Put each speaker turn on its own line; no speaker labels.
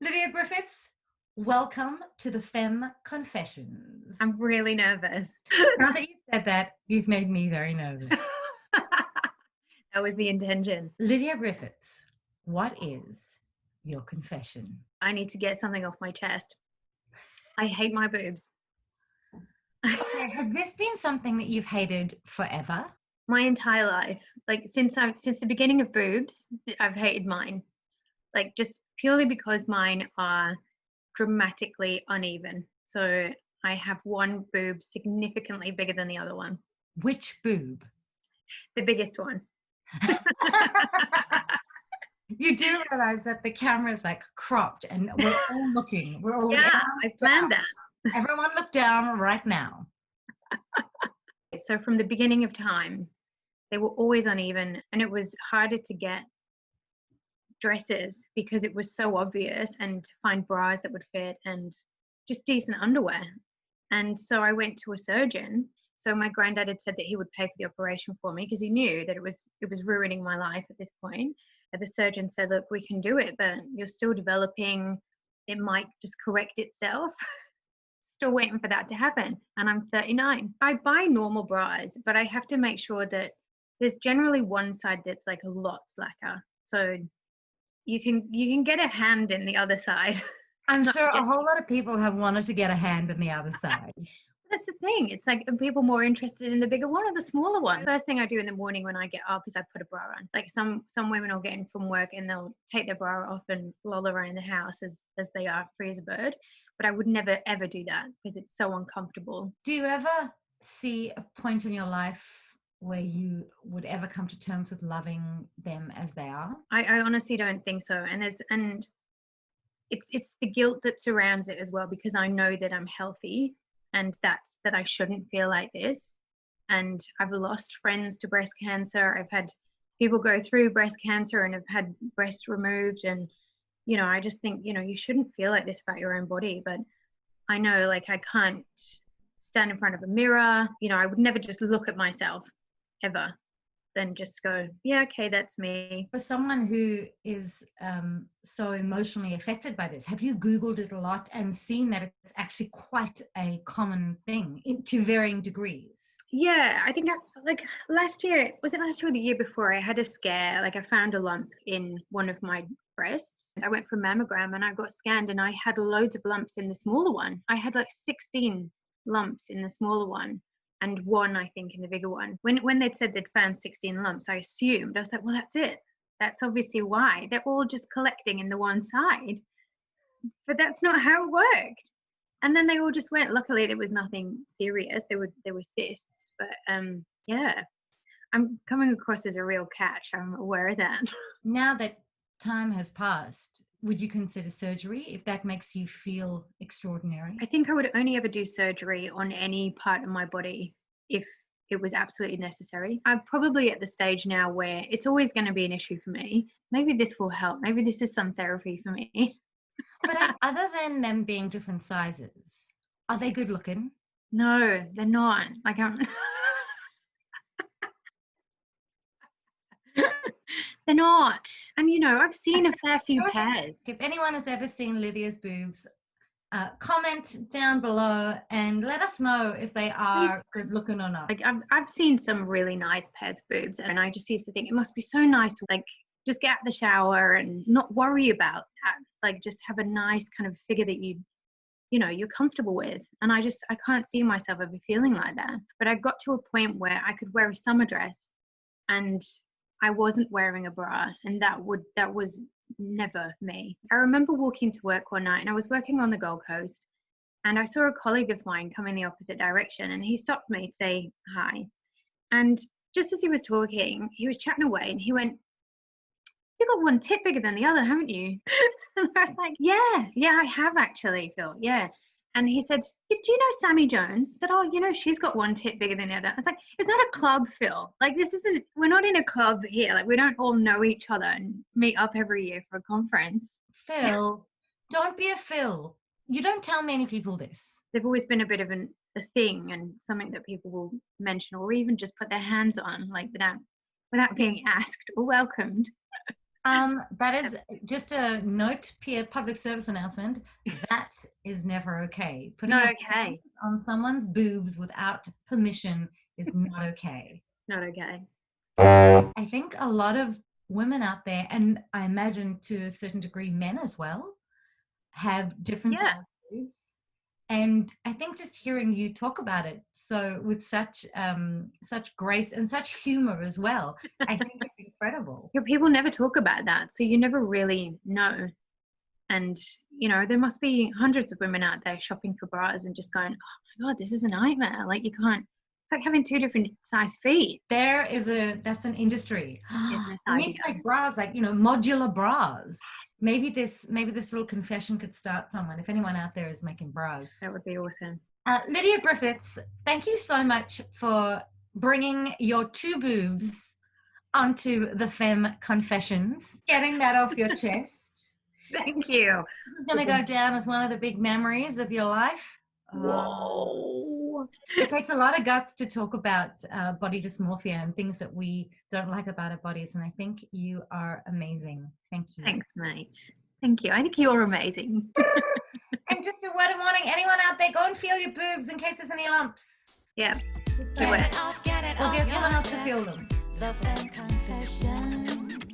Lydia Griffiths, welcome to the Fem Confessions.
I'm really nervous.
Now that you've said that, you've made me very nervous.
That was the intention.
Lydia Griffiths, what is your confession?
I need to get something off my chest. I hate my boobs.
Okay, has this been something that you've hated forever?
My entire life. Like since the beginning of boobs, I've hated mine. Like just purely because mine are dramatically uneven. So I have one boob significantly bigger than the other one.
Which boob?
The biggest one.
You do realize that the camera is like cropped and we're all looking. We're all
Yeah, I planned
down.
that.
Everyone look down right now.
So from the beginning of time, they were always uneven, and it was harder to get dresses because it was so obvious, and to find bras that would fit and just decent underwear. And so I went to a surgeon. So my granddad had said that he would pay for the operation for me because he knew that it was ruining my life at this point. And the surgeon said, look, we can do it, but you're still developing. It might just correct itself. Still waiting for that to happen. And I'm 39. I buy normal bras, but I have to make sure that there's generally one side that's like a lot slacker. So you can get a hand in the other side.
I'm sure a whole lot of people have wanted to get a hand on the other side.
That's the thing. It's like, are people more interested in the bigger one or the smaller one? First thing I do in the morning when I get up is I put a bra on. Like some women will get in from work and they'll take their bra off and loll around the house as they are free as a bird. But I would never ever do that because it's so uncomfortable.
Do you ever see a point in your life where you would ever come to terms with loving them as they are?
I honestly don't think so. And it's the guilt that surrounds it as well, because I know that I'm healthy and that I shouldn't feel like this. And I've lost friends to breast cancer. I've had people go through breast cancer and have had breasts removed. And, I just think, you shouldn't feel like this about your own body. But I know, like, I can't stand in front of a mirror. I would never just look at myself ever, then just go, yeah, okay, that's me.
For someone who is so emotionally affected by this, have you Googled it a lot and seen that it's actually quite a common thing to varying degrees?
Yeah, I think last year, was it last year or the year before, I had a scare. Like I found a lump in one of my breasts. I went for a mammogram and I got scanned and I had loads of lumps in the smaller one. I had like 16 lumps in the smaller one and one, I think, in the bigger one. When they'd said they'd found 16 lumps, I assumed, I was like, well, that's it. That's obviously why. They're all just collecting in the one side. But that's not how it worked. And then they all just went. Luckily, there was nothing serious. There were cysts. But yeah, I'm coming across as a real catch. I'm aware of that.
Now that time has passed, would you consider surgery if that makes you feel extraordinary?
I think I would only ever do surgery on any part of my body if it was absolutely necessary. I'm probably at the stage now where it's always going to be an issue for me. Maybe this will help. Maybe this is some therapy for me.
But other than them being different sizes, are they good looking?
No, they're not. Like they're not. And I've seen a fair few pairs.
If anyone has ever seen Lydia's boobs, comment down below and let us know if they are good looking or not.
Like I've seen some really nice pairs of boobs, and I just used to think it must be so nice to like just get out the shower and not worry about that. Like just have a nice kind of figure that you're comfortable with. And I can't see myself ever feeling like that. But I got to a point where I could wear a summer dress and I wasn't wearing a bra, and that was never me. I remember walking to work one night and I was working on the Gold Coast and I saw a colleague of mine come in the opposite direction, and he stopped me to say hi. And just as he was talking, he was chatting away and he went, "You got one tit bigger than the other, haven't you?" And I was like, yeah, I have actually, Phil. Yeah. And he said, "Do you know Sammy Jones?" I said, "Oh, she's got one tit bigger than the other." I was like, "It's not a club, Phil. Like we're not in a club here. Like we don't all know each other and meet up every year for a conference."
Phil, don't be a Phil. You don't tell many people this.
They've always been a bit of a thing and something that people will mention or even just put their hands on, like without being asked or welcomed.
That is just a note, peer public service announcement. That is never okay. Putting
Not
your
okay.
hands on someone's boobs without permission is not okay.
Not okay.
I think a lot of women out there, and I imagine to a certain degree men as well, have different
Yeah.
size boobs. And I think just hearing you talk about it so with such grace and such humor as well, I think it's incredible.
Yeah, people never talk about that, so you never really know. And there must be hundreds of women out there shopping for bras and just going, oh my god, this is a nightmare. Like, you can't, it's like having 2 different size feet.
That's an industry.
Is this
We need
idea.
to make bras, like, modular bras. Maybe this little confession could start someone, if anyone out there is making bras.
That would be awesome.
Lydia Griffiths, thank you so much for bringing your 2 boobs onto the Fem Confessions, getting that off your chest.
Thank you.
This is going to go down as one of the big memories of your life.
Whoa.
It takes a lot of guts to talk about body dysmorphia and things that we don't like about our bodies. And I think you are amazing. Thank you.
Thanks, mate. Thank you. I think you're amazing.
And just a word of warning, anyone out there, go and feel your boobs in case there's any lumps.
Yeah.
Just
Do it.
Or get someone else to feel them.
The Fem Confessions.